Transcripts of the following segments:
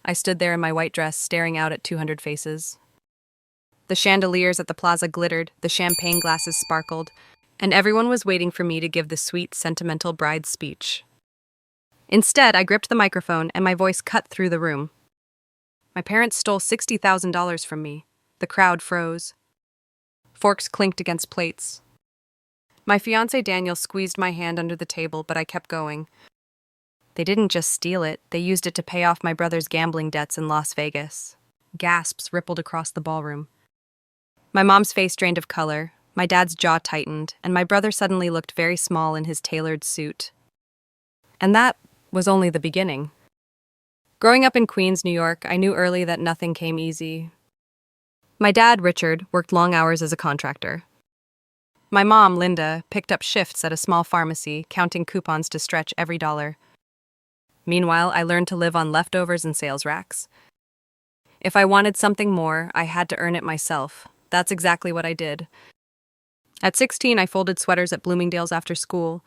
I stood there in my white dress, staring out at 200 faces. The chandeliers at the plaza glittered, the champagne glasses sparkled, and everyone was waiting for me to give the sweet, sentimental bride's speech. Instead, I gripped the microphone and my voice cut through the room. My parents stole $60,000 from me. The crowd froze. Forks clinked against plates. My fiancé Daniel squeezed my hand under the table, but I kept going. They didn't just steal it, they used it to pay off my brother's gambling debts in Las Vegas. Gasps rippled across the ballroom. My mom's face drained of color, my dad's jaw tightened, and my brother suddenly looked very small in his tailored suit. And that was only the beginning. Growing up in Queens, New York, I knew early that nothing came easy. My dad, Richard, worked long hours as a contractor. My mom, Linda, picked up shifts at a small pharmacy, counting coupons to stretch every dollar. Meanwhile, I learned to live on leftovers and sales racks. If I wanted something more, I had to earn it myself. That's exactly what I did. At 16, I folded sweaters at Bloomingdale's after school.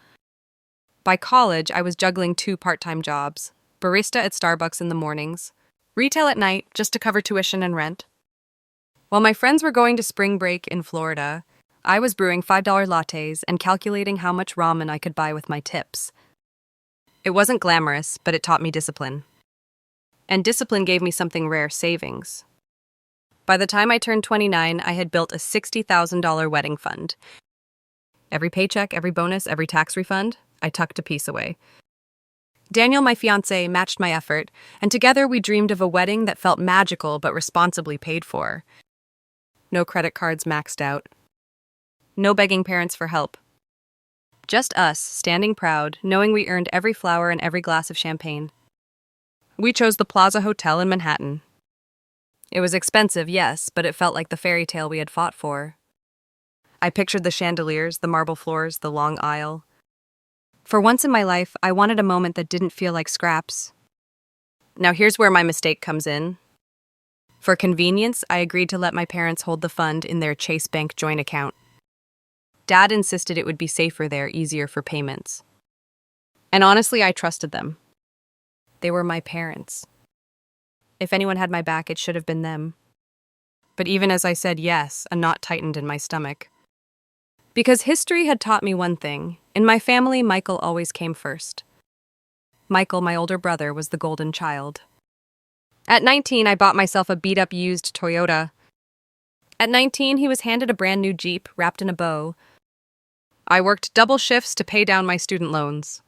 By college, I was juggling 2 part-time jobs, barista at Starbucks in the mornings, retail at night just to cover tuition and rent. While my friends were going to spring break in Florida, I was brewing $5 lattes and calculating how much ramen I could buy with my tips. It wasn't glamorous, but it taught me discipline. And discipline gave me something rare: savings. By the time I turned 29, I had built a $60,000 wedding fund. Every paycheck, every bonus, every tax refund, I tucked a piece away. Daniel, my fiancé, matched my effort, and together we dreamed of a wedding that felt magical but responsibly paid for. No credit cards maxed out. No begging parents for help. Just us, standing proud, knowing we earned every flower and every glass of champagne. We chose the Plaza Hotel in Manhattan. It was expensive, yes, but it felt like the fairy tale we had fought for. I pictured the chandeliers, the marble floors, the long aisle. For once in my life, I wanted a moment that didn't feel like scraps. Now here's where my mistake comes in. For convenience, I agreed to let my parents hold the fund in their Chase Bank joint account. Dad insisted it would be safer there, easier for payments. And honestly, I trusted them. They were my parents. If anyone had my back, it should have been them. But even as I said yes, a knot tightened in my stomach. Because history had taught me one thing. In my family, Michael always came first. Michael, my older brother, was the golden child. At 19, I bought myself a beat-up used Toyota. At 19, he was handed a brand new Jeep wrapped in a bow. I worked double shifts to pay down my student loans.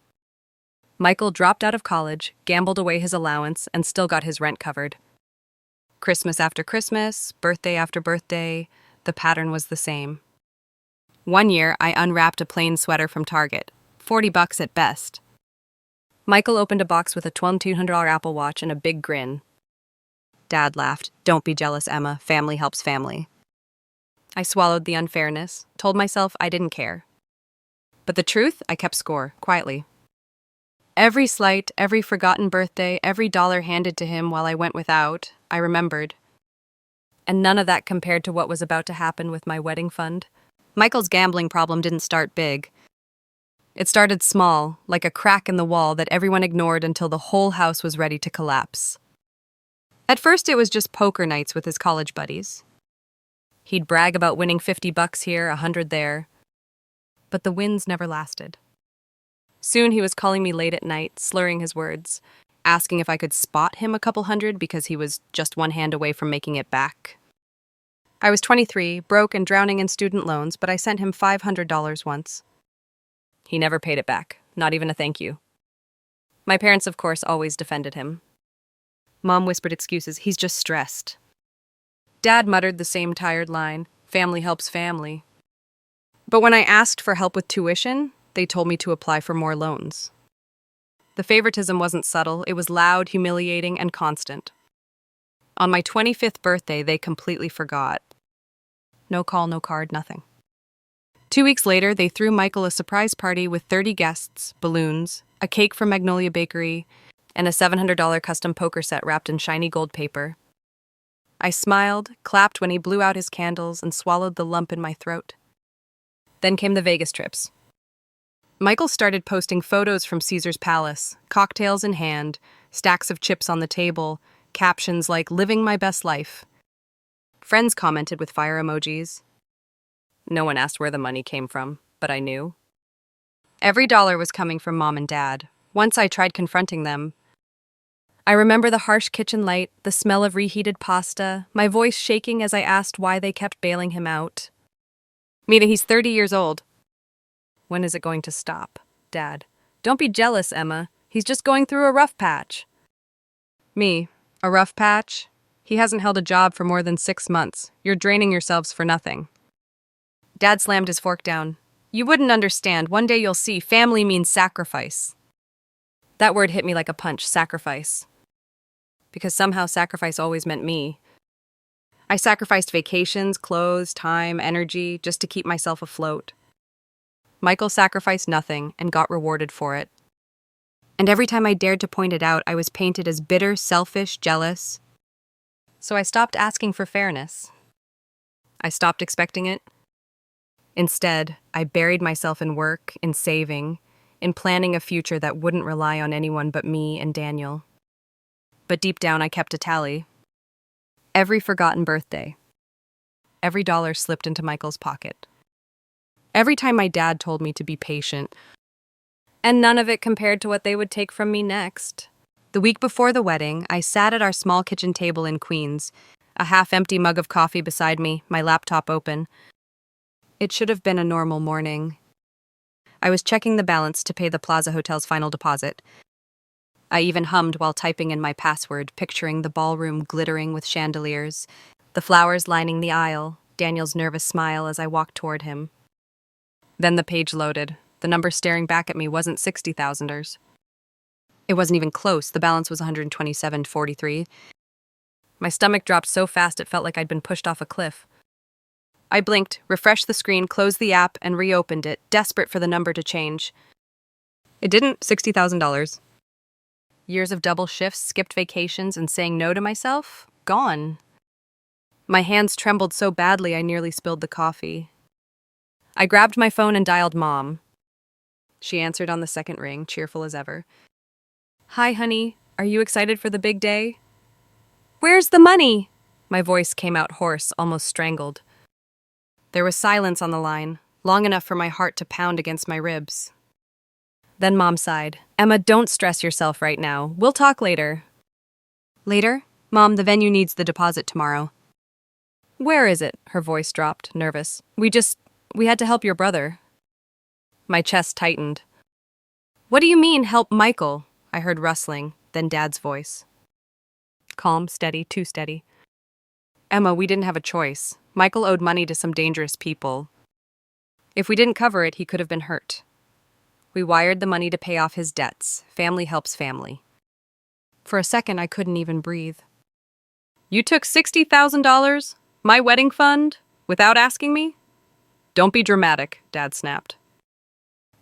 Michael dropped out of college, gambled away his allowance, and still got his rent covered. Christmas after Christmas, birthday after birthday, the pattern was the same. One year, I unwrapped a plain sweater from Target, $40 at best. Michael opened a box with a $1,200 Apple Watch and a big grin. Dad laughed. "Don't be jealous, Emma. Family helps family." I swallowed the unfairness, told myself I didn't care. But the truth, I kept score, quietly. Every slight, every forgotten birthday, every dollar handed to him while I went without, I remembered. And none of that compared to what was about to happen with my wedding fund. Michael's gambling problem didn't start big. It started small, like a crack in the wall that everyone ignored until the whole house was ready to collapse. At first, it was just poker nights with his college buddies. He'd brag about winning $50 here, $100 there. But the wins never lasted. Soon he was calling me late at night, slurring his words, asking if I could spot him a couple hundred because he was just one hand away from making it back. I was 23, broke and drowning in student loans, but I sent him $500 once. He never paid it back, not even a thank you. My parents, of course, always defended him. Mom whispered excuses, "He's just stressed." Dad muttered the same tired line, "Family helps family." But when I asked for help with tuition, they told me to apply for more loans. The favoritism wasn't subtle, it was loud, humiliating, and constant. On my 25th birthday, they completely forgot. No call, no card, nothing. 2 weeks later, they threw Michael a surprise party with 30 guests, balloons, a cake from Magnolia Bakery, and a $700 custom poker set wrapped in shiny gold paper. I smiled, clapped when he blew out his candles, and swallowed the lump in my throat. Then came the Vegas trips. Michael started posting photos from Caesar's Palace, cocktails in hand, stacks of chips on the table, Captions like, living my best life. Friends commented with fire emojis. No one asked where the money came from, but I knew. Every dollar was coming from Mom and Dad. Once I tried confronting them. I remember the harsh kitchen light, the smell of reheated pasta, my voice shaking as I asked why they kept bailing him out. Mita, he's 30 years old. When is it going to stop? Dad. Don't be jealous, Emma. He's just going through a rough patch. Me. A rough patch? He hasn't held a job for more than 6 months. You're draining yourselves for nothing. Dad slammed his fork down. You wouldn't understand. One day you'll see. Family means sacrifice. That word hit me like a punch, sacrifice. Because somehow sacrifice always meant me. I sacrificed vacations, clothes, time, energy, just to keep myself afloat. Michael sacrificed nothing and got rewarded for it. And every time I dared to point it out, I was painted as bitter, selfish, jealous. So I stopped asking for fairness. I stopped expecting it. Instead, I buried myself in work, in saving, in planning a future that wouldn't rely on anyone but me and Daniel. But deep down, I kept a tally. Every forgotten birthday. Every dollar slipped into Michael's pocket. Every time my dad told me to be patient. And none of it compared to what they would take from me next. The week before the wedding, I sat at our small kitchen table in Queens, a half-empty mug of coffee beside me, my laptop open. It should have been a normal morning. I was checking the balance to pay the Plaza Hotel's final deposit. I even hummed while typing in my password, picturing the ballroom glittering with chandeliers, the flowers lining the aisle, Daniel's nervous smile as I walked toward him. Then the page loaded. The number staring back at me wasn't 60,000ers. It wasn't even close. The balance was 127.43. My stomach dropped so fast it felt like I'd been pushed off a cliff. I blinked, refreshed the screen, closed the app, and reopened it, desperate for the number to change. It didn't. $60,000. Years of double shifts, skipped vacations, and saying no to myself? Gone. My hands trembled so badly I nearly spilled the coffee. I grabbed my phone and dialed Mom. She answered on the second ring, cheerful as ever. Hi, honey. Are you excited for the big day? Where's the money? My voice came out hoarse, almost strangled. There was silence on the line, long enough for my heart to pound against my ribs. Then Mom sighed. Emma, don't stress yourself right now. We'll talk later. Later? Mom, the venue needs the deposit tomorrow. Where is it? Her voice dropped, nervous. We had to help your brother. My chest tightened. What do you mean, help Michael? I heard rustling, then Dad's voice. Calm, steady, too steady. Emma, we didn't have a choice. Michael owed money to some dangerous people. If we didn't cover it, he could have been hurt. We wired the money to pay off his debts. Family helps family. For a second, I couldn't even breathe. You took $60,000? My wedding fund? Without asking me? Don't be dramatic, Dad snapped.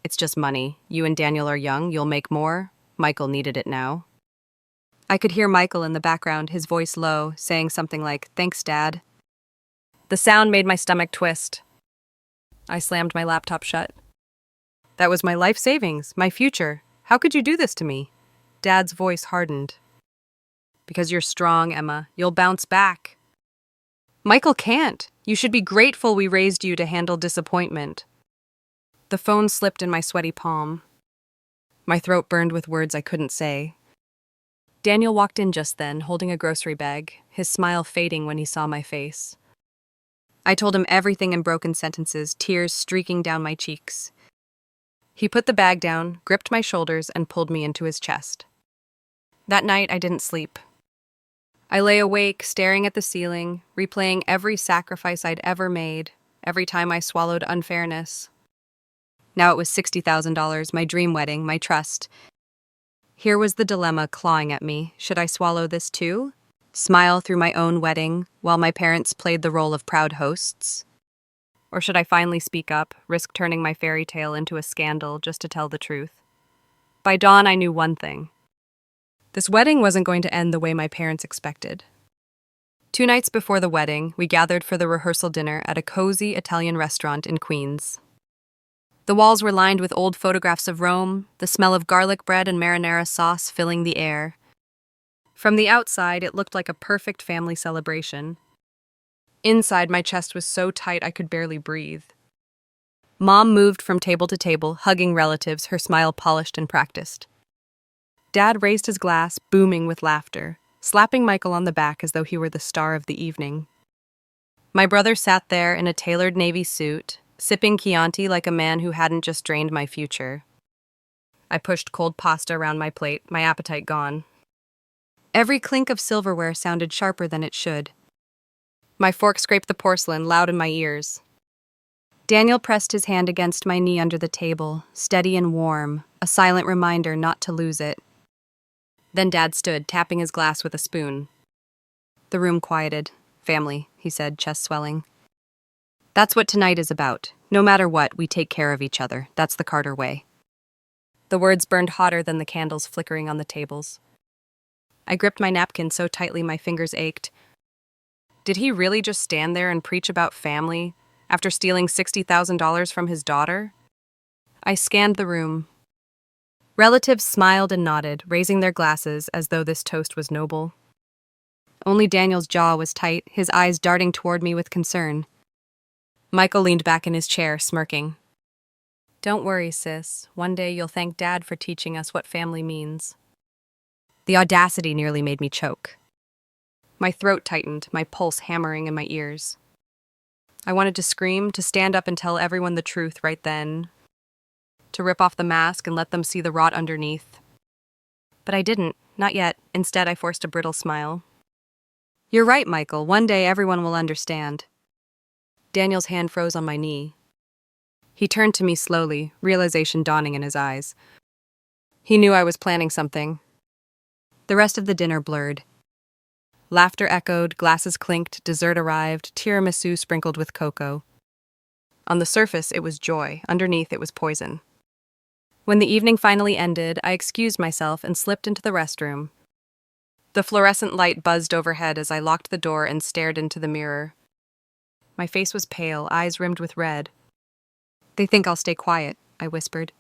It's just money. You and Daniel are young. You'll make more. Michael needed it now. I could hear Michael in the background, his voice low, saying something like, Thanks, Dad. The sound made my stomach twist. I slammed my laptop shut. That was my life savings, my future. How could you do this to me? Dad's voice hardened. Because you're strong, Emma. You'll bounce back. Michael can't. You should be grateful we raised you to handle disappointment. The phone slipped in my sweaty palm. My throat burned with words I couldn't say. Daniel walked in just then, holding a grocery bag, his smile fading when he saw my face. I told him everything in broken sentences, tears streaking down my cheeks. He put the bag down, gripped my shoulders, and pulled me into his chest. That night, I didn't sleep. I lay awake, staring at the ceiling, replaying every sacrifice I'd ever made, every time I swallowed unfairness. Now it was $60,000, my dream wedding, my trust. Here was the dilemma clawing at me. Should I swallow this too? Smile through my own wedding while my parents played the role of proud hosts? Or should I finally speak up, risk turning my fairy tale into a scandal just to tell the truth? By dawn, I knew one thing. This wedding wasn't going to end the way my parents expected. 2 nights before the wedding, we gathered for the rehearsal dinner at a cozy Italian restaurant in Queens. The walls were lined with old photographs of Rome, the smell of garlic bread and marinara sauce filling the air. From the outside, it looked like a perfect family celebration. Inside, my chest was so tight I could barely breathe. Mom moved from table to table, hugging relatives, her smile polished and practiced. Dad raised his glass, booming with laughter, slapping Michael on the back as though he were the star of the evening. My brother sat there in a tailored navy suit, sipping Chianti like a man who hadn't just drained my future. I pushed cold pasta around my plate, my appetite gone. Every clink of silverware sounded sharper than it should. My fork scraped the porcelain, loud in my ears. Daniel pressed his hand against my knee under the table, steady and warm, a silent reminder not to lose it. Then Dad stood, tapping his glass with a spoon. The room quieted. Family, he said, chest swelling. That's what tonight is about. No matter what, we take care of each other. That's the Carter way. The words burned hotter than the candles flickering on the tables. I gripped my napkin so tightly my fingers ached. Did he really just stand there and preach about family after stealing $60,000 from his daughter? I scanned the room. Relatives smiled and nodded, raising their glasses as though this toast was noble. Only Daniel's jaw was tight, his eyes darting toward me with concern. Michael leaned back in his chair, smirking. Don't worry, sis. One day you'll thank Dad for teaching us what family means. The audacity nearly made me choke. My throat tightened, my pulse hammering in my ears. I wanted to scream, to stand up and tell everyone the truth right then, to rip off the mask and let them see the rot underneath. But I didn't, not yet. Instead, I forced a brittle smile. You're right, Michael. One day everyone will understand. Daniel's hand froze on my knee. He turned to me slowly, realization dawning in his eyes. He knew I was planning something. The rest of the dinner blurred. Laughter echoed, glasses clinked, dessert arrived, tiramisu sprinkled with cocoa. On the surface, it was joy. Underneath, it was poison. When the evening finally ended, I excused myself and slipped into the restroom. The fluorescent light buzzed overhead as I locked the door and stared into the mirror. My face was pale, eyes rimmed with red. They think I'll stay quiet, I whispered.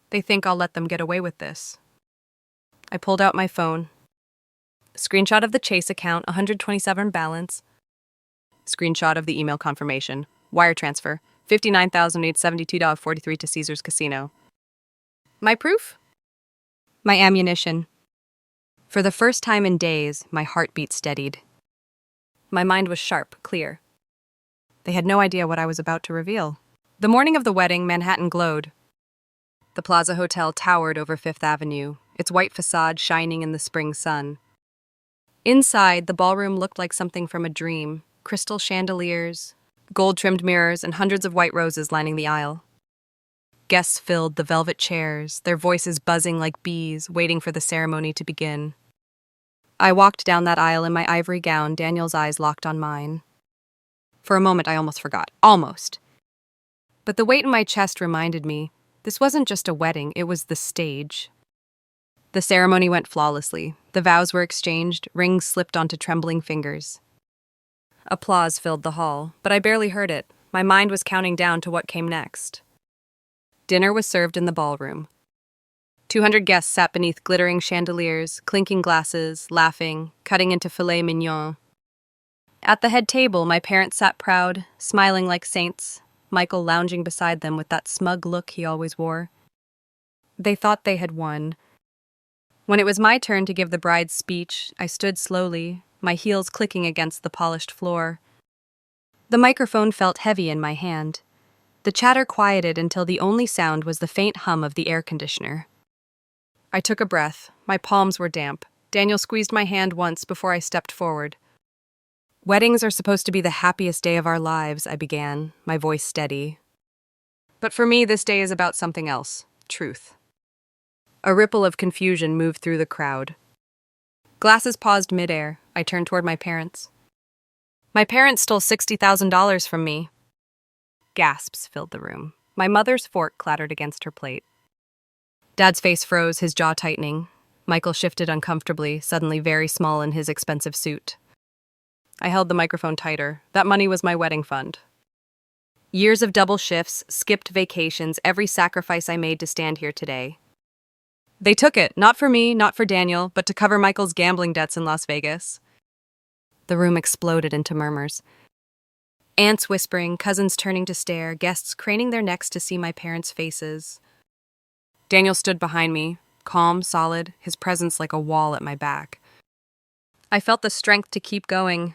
They think I'll let them get away with this. I pulled out my phone. Screenshot of the Chase account, 127 balance. Screenshot of the email confirmation. Wire transfer, $59,872.43 to Caesars Casino. My proof? My ammunition. For the first time in days, my heartbeat steadied. My mind was sharp, clear. They had no idea what I was about to reveal. The morning of the wedding, Manhattan glowed. The Plaza Hotel towered over Fifth Avenue, its white facade shining in the spring sun. Inside, the ballroom looked like something from a dream. Crystal chandeliers, gold-trimmed mirrors, and hundreds of white roses lining the aisle. Guests filled the velvet chairs, their voices buzzing like bees, waiting for the ceremony to begin. I walked down that aisle in my ivory gown, Daniel's eyes locked on mine. For a moment, I almost forgot. Almost. But the weight in my chest reminded me, this wasn't just a wedding, it was the stage. The ceremony went flawlessly. The vows were exchanged, rings slipped onto trembling fingers. Applause filled the hall, but I barely heard it. My mind was counting down to what came next. Dinner was served in the ballroom. 200 guests sat beneath glittering chandeliers, clinking glasses, laughing, cutting into filet mignon. At the head table, my parents sat proud, smiling like saints, Michael lounging beside them with that smug look he always wore. They thought they had won. When it was my turn to give the bride's speech, I stood slowly, my heels clicking against the polished floor. The microphone felt heavy in my hand. The chatter quieted until the only sound was the faint hum of the air conditioner. I took a breath. My palms were damp. Daniel squeezed my hand once before I stepped forward. Weddings are supposed to be the happiest day of our lives, I began, my voice steady. But for me, this day is about something else. Truth. A ripple of confusion moved through the crowd. Glasses paused midair. I turned toward my parents. My parents stole $60,000 from me. Gasps filled the room. My mother's fork clattered against her plate. Dad's face froze, his jaw tightening. Michael shifted uncomfortably, suddenly very small in his expensive suit. I held the microphone tighter. That money was my wedding fund. Years of double shifts, skipped vacations, every sacrifice I made to stand here today. They took it, not for me, not for Daniel, but to cover Michael's gambling debts in Las Vegas. The room exploded into murmurs. Aunts whispering, cousins turning to stare, guests craning their necks to see my parents' faces. Daniel stood behind me, calm, solid, his presence like a wall at my back. I felt the strength to keep going.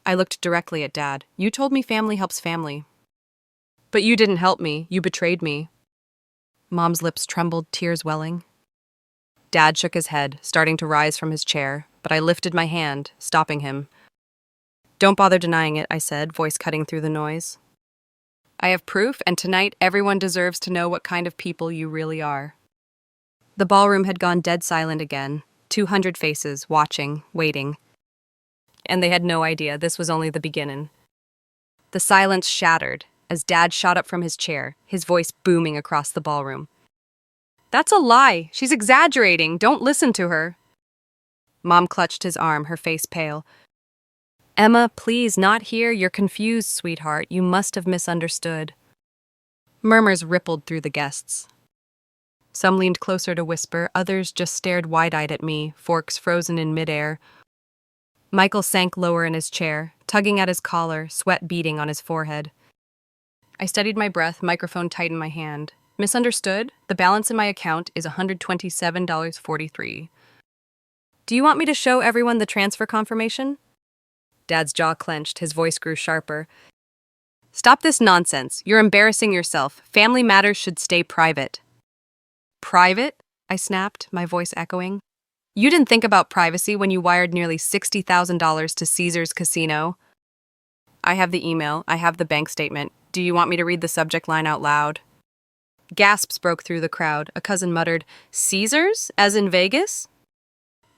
I looked directly at Dad. You told me family helps family. But you didn't help me. You betrayed me. Mom's lips trembled, tears welling. Dad shook his head, starting to rise from his chair, but I lifted my hand, stopping him. Don't bother denying it, I said, voice cutting through the noise. I have proof, and tonight everyone deserves to know what kind of people you really are. The ballroom had gone dead silent again, 200 faces, watching, waiting. And they had no idea this was only the beginning. The silence shattered as Dad shot up from his chair, his voice booming across the ballroom. That's a lie. She's exaggerating. Don't listen to her. Mom clutched his arm, her face pale. Emma, please, not here. You're confused, sweetheart. You must have misunderstood. Murmurs rippled through the guests. Some leaned closer to whisper, others just stared wide-eyed at me, forks frozen in midair. Michael sank lower in his chair, tugging at his collar, sweat beading on his forehead. I steadied my breath, microphone tight in my hand. Misunderstood? The balance in my account is $127.43. Do you want me to show everyone the transfer confirmation? Dad's jaw clenched, his voice grew sharper. Stop this nonsense. You're embarrassing yourself. Family matters should stay private. Private? I snapped, my voice echoing. You didn't think about privacy when you wired nearly $60,000 to Caesar's Casino. I have the email. I have the bank statement. Do you want me to read the subject line out loud? Gasps broke through the crowd. A cousin muttered, Caesar's? As in Vegas?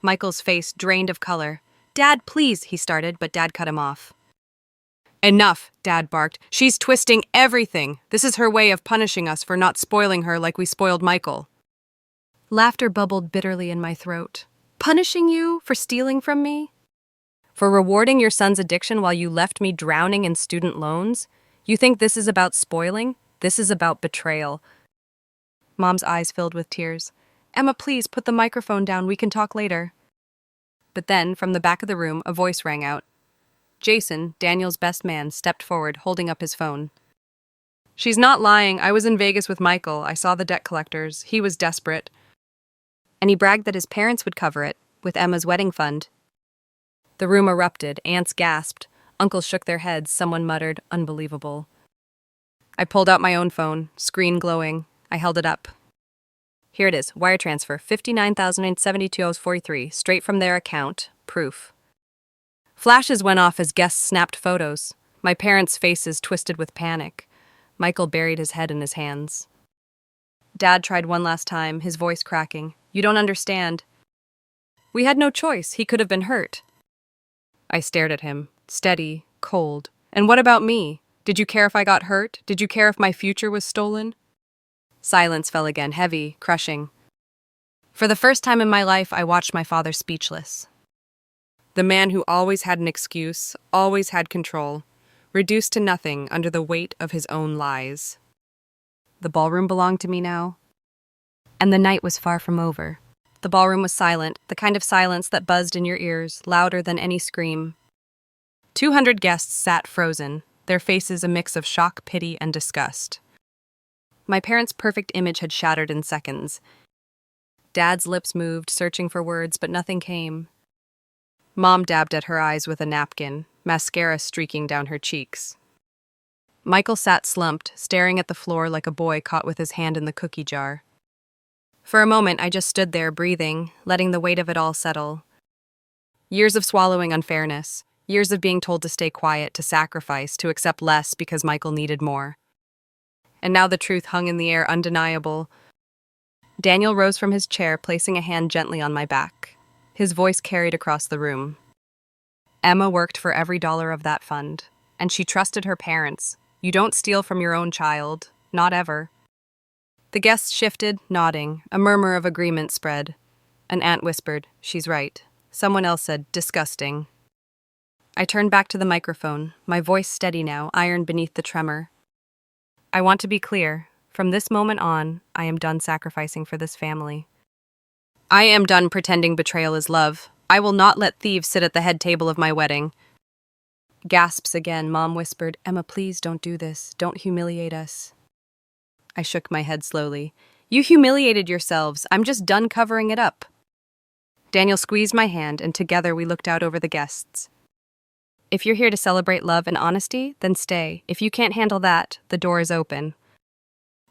Michael's face drained of color. Dad, please, he started, but Dad cut him off. Enough, Dad barked. She's twisting everything. This is her way of punishing us for not spoiling her like we spoiled Michael. Laughter bubbled bitterly in my throat. Punishing you for stealing from me? For rewarding your son's addiction while you left me drowning in student loans? You think this is about spoiling? This is about betrayal. Mom's eyes filled with tears. Emma, please, put the microphone down. We can talk later. But then, from the back of the room, a voice rang out. Jason, Daniel's best man, stepped forward, holding up his phone. She's not lying. I was in Vegas with Michael. I saw the debt collectors. He was desperate. And he bragged that his parents would cover it, with Emma's wedding fund. The room erupted. Aunts gasped. Uncles shook their heads. Someone muttered, unbelievable. I pulled out my own phone, screen glowing. I held it up. Here it is, wire transfer, $59,972.43, straight from their account, proof. Flashes went off as guests snapped photos. My parents' faces twisted with panic. Michael buried his head in his hands. Dad tried one last time, his voice cracking. You don't understand. We had no choice. He could have been hurt. I stared at him, steady, cold. And what about me? Did you care if I got hurt? Did you care if my future was stolen? Silence fell again, heavy, crushing. For the first time in my life, I watched my father speechless. The man who always had an excuse, always had control, reduced to nothing under the weight of his own lies. The ballroom belonged to me now. And the night was far from over. The ballroom was silent, the kind of silence that buzzed in your ears, louder than any scream. 200 guests sat frozen, their faces a mix of shock, pity, and disgust. My parents' perfect image had shattered in seconds. Dad's lips moved, searching for words, but nothing came. Mom dabbed at her eyes with a napkin, mascara streaking down her cheeks. Michael sat slumped, staring at the floor like a boy caught with his hand in the cookie jar. For a moment, I just stood there, breathing, letting the weight of it all settle. Years of swallowing unfairness, years of being told to stay quiet, to sacrifice, to accept less because Michael needed more. And now the truth hung in the air, undeniable. Daniel rose from his chair, placing a hand gently on my back. His voice carried across the room. Emma worked for every dollar of that fund, and she trusted her parents. You don't steal from your own child, not ever. The guests shifted, nodding. A murmur of agreement spread. An aunt whispered, she's right. Someone else said, disgusting. I turned back to the microphone, my voice steady now, iron beneath the tremor. I want to be clear. From this moment on, I am done sacrificing for this family. I am done pretending betrayal is love. I will not let thieves sit at the head table of my wedding. Gasps again, Mom whispered, Emma, please don't do this. Don't humiliate us. I shook my head slowly. You humiliated yourselves. I'm just done covering it up. Daniel squeezed my hand, and together we looked out over the guests. If you're here to celebrate love and honesty, then stay. If you can't handle that, the door is open.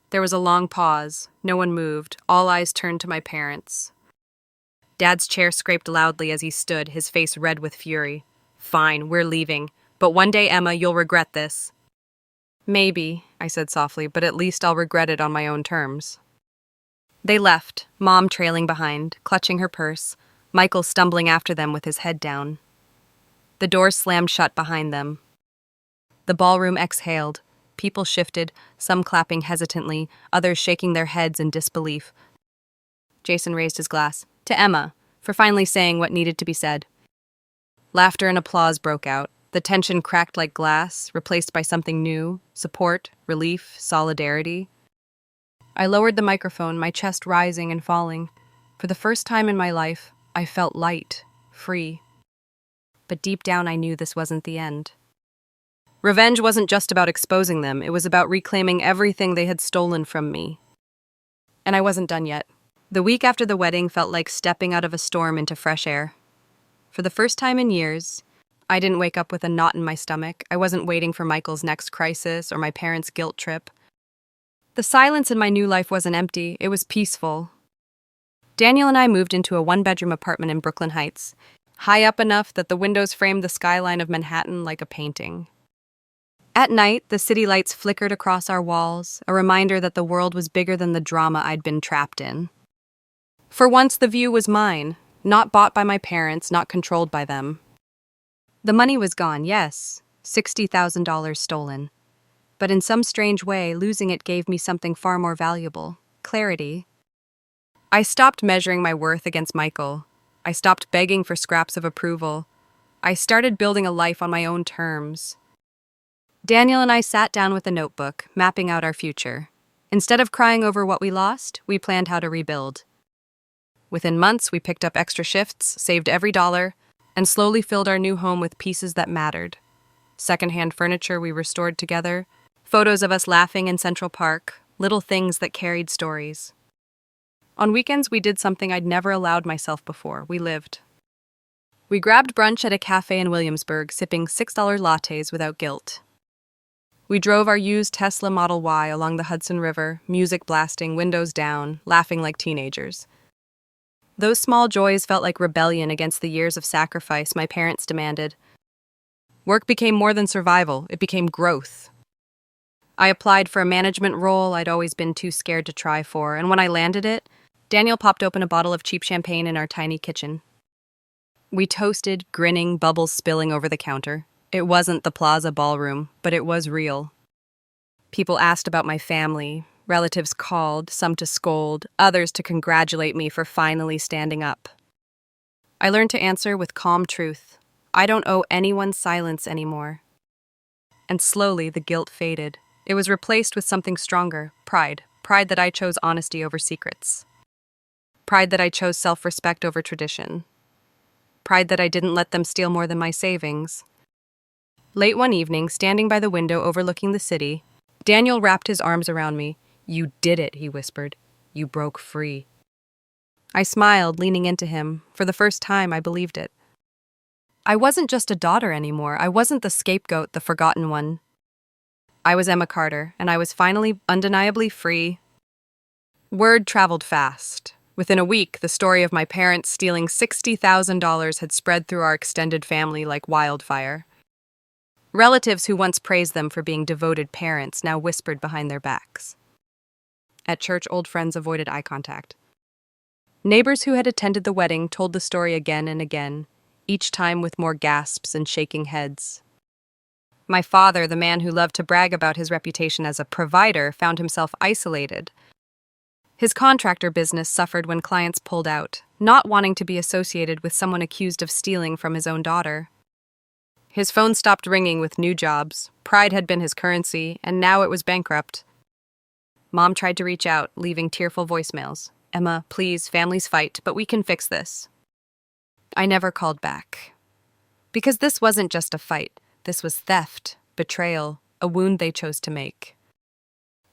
There was a long pause. No one moved. All eyes turned to my parents. Dad's chair scraped loudly as he stood, his face red with fury. Fine, we're leaving. But one day, Emma, you'll regret this. Maybe, I said softly, but at least I'll regret it on my own terms. They left, Mom trailing behind, clutching her purse, Michael stumbling after them with his head down. The doors slammed shut behind them. The ballroom exhaled. People shifted, some clapping hesitantly, others shaking their heads in disbelief. Jason raised his glass. To Emma, for finally saying what needed to be said. Laughter and applause broke out. The tension cracked like glass, replaced by something new, support, relief, solidarity. I lowered the microphone, my chest rising and falling. For the first time in my life, I felt light, free. But deep down I knew this wasn't the end. Revenge wasn't just about exposing them, it was about reclaiming everything they had stolen from me. And I wasn't done yet. The week after the wedding felt like stepping out of a storm into fresh air. For the first time in years, I didn't wake up with a knot in my stomach. I wasn't waiting for Michael's next crisis or my parents' guilt trip. The silence in my new life wasn't empty, it was peaceful. Daniel and I moved into a one-bedroom apartment in Brooklyn Heights, high up enough that the windows framed the skyline of Manhattan like a painting. At night, the city lights flickered across our walls, a reminder that the world was bigger than the drama I'd been trapped in. For once, the view was mine, not bought by my parents, not controlled by them. The money was gone, yes, $60,000 stolen. But in some strange way, losing it gave me something far more valuable: clarity. I stopped measuring my worth against Michael. I stopped begging for scraps of approval. I started building a life on my own terms. Daniel and I sat down with a notebook, mapping out our future. Instead of crying over what we lost, we planned how to rebuild. Within months, we picked up extra shifts, saved every dollar, and slowly filled our new home with pieces that mattered. Secondhand furniture we restored together, photos of us laughing in Central Park, little things that carried stories. On weekends, we did something I'd never allowed myself before. We lived. We grabbed brunch at a cafe in Williamsburg, sipping $6 lattes without guilt. We drove our used Tesla Model Y along the Hudson River, music blasting, windows down, laughing like teenagers. Those small joys felt like rebellion against the years of sacrifice my parents demanded. Work became more than survival, it became growth. I applied for a management role I'd always been too scared to try for, and when I landed it, Daniel popped open a bottle of cheap champagne in our tiny kitchen. We toasted, grinning, bubbles spilling over the counter. It wasn't the Plaza ballroom, but it was real. People asked about my family. Relatives called, some to scold, others to congratulate me for finally standing up. I learned to answer with calm truth. I don't owe anyone silence anymore. And slowly the guilt faded. It was replaced with something stronger, pride. Pride that I chose honesty over secrets. Pride that I chose self-respect over tradition. Pride that I didn't let them steal more than my savings. Late one evening, standing by the window overlooking the city, Daniel wrapped his arms around me. You did it, he whispered. You broke free. I smiled, leaning into him. For the first time, I believed it. I wasn't just a daughter anymore. I wasn't the scapegoat, the forgotten one. I was Emma Carter, and I was finally undeniably free. Word traveled fast. Within a week, the story of my parents stealing $60,000 had spread through our extended family like wildfire. Relatives who once praised them for being devoted parents now whispered behind their backs. At church, old friends avoided eye contact. Neighbors who had attended the wedding told the story again and again, each time with more gasps and shaking heads. My father, the man who loved to brag about his reputation as a provider, found himself isolated. His contractor business suffered when clients pulled out, not wanting to be associated with someone accused of stealing from his own daughter. His phone stopped ringing with new jobs. Pride had been his currency, and now it was bankrupt. Mom tried to reach out, leaving tearful voicemails. Emma, please, families fight, but we can fix this. I never called back. Because this wasn't just a fight. This was theft, betrayal, a wound they chose to make.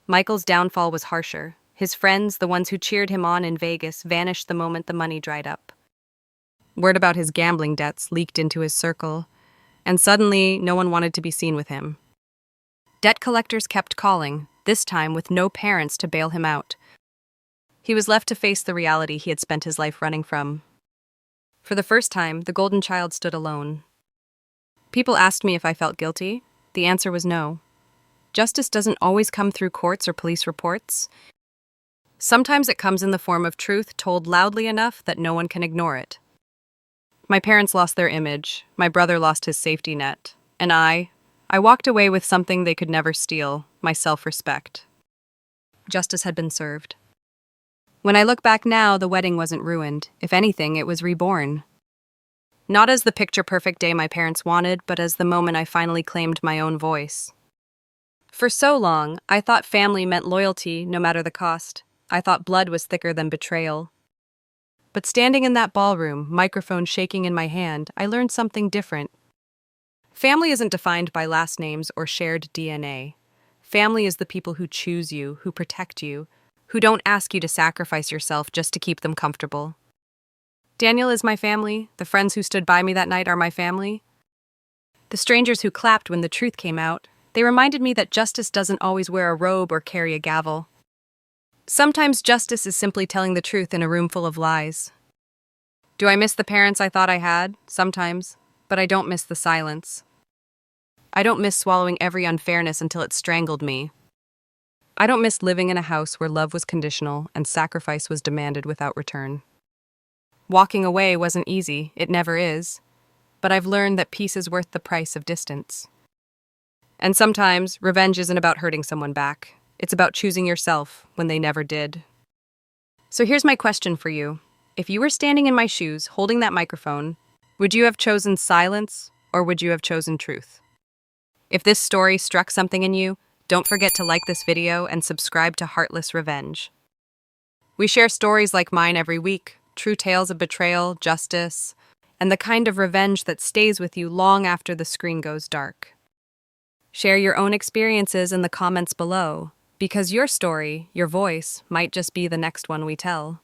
Michael's downfall was harsher. His friends, the ones who cheered him on in Vegas, vanished the moment the money dried up. Word about his gambling debts leaked into his circle, and suddenly no one wanted to be seen with him. Debt collectors kept calling, this time with no parents to bail him out. He was left to face the reality he had spent his life running from. For the first time, the golden child stood alone. People asked me if I felt guilty. The answer was no. Justice doesn't always come through courts or police reports. Sometimes it comes in the form of truth told loudly enough that no one can ignore it. My parents lost their image, my brother lost his safety net, and I walked away with something they could never steal, my self-respect. Justice had been served. When I look back now, the wedding wasn't ruined. If anything, it was reborn. Not as the picture-perfect day my parents wanted, but as the moment I finally claimed my own voice. For so long, I thought family meant loyalty, no matter the cost. I thought blood was thicker than betrayal. But standing in that ballroom, microphone shaking in my hand, I learned something different. Family isn't defined by last names or shared DNA. Family is the people who choose you, who protect you, who don't ask you to sacrifice yourself just to keep them comfortable. Daniel is my family. The friends who stood by me that night are my family. The strangers who clapped when the truth came out, they reminded me that justice doesn't always wear a robe or carry a gavel. Sometimes justice is simply telling the truth in a room full of lies. Do I miss the parents I thought I had? Sometimes. But I don't miss the silence. I don't miss swallowing every unfairness until it strangled me. I don't miss living in a house where love was conditional and sacrifice was demanded without return. Walking away wasn't easy, it never is, but I've learned that peace is worth the price of distance. And sometimes, revenge isn't about hurting someone back. It's about choosing yourself when they never did. So here's my question for you. If you were standing in my shoes, holding that microphone, would you have chosen silence or would you have chosen truth? If this story struck something in you, don't forget to like this video and subscribe to Heartless Revenge. We share stories like mine every week, true tales of betrayal, justice, and the kind of revenge that stays with you long after the screen goes dark. Share your own experiences in the comments below, because your story, your voice, might just be the next one we tell.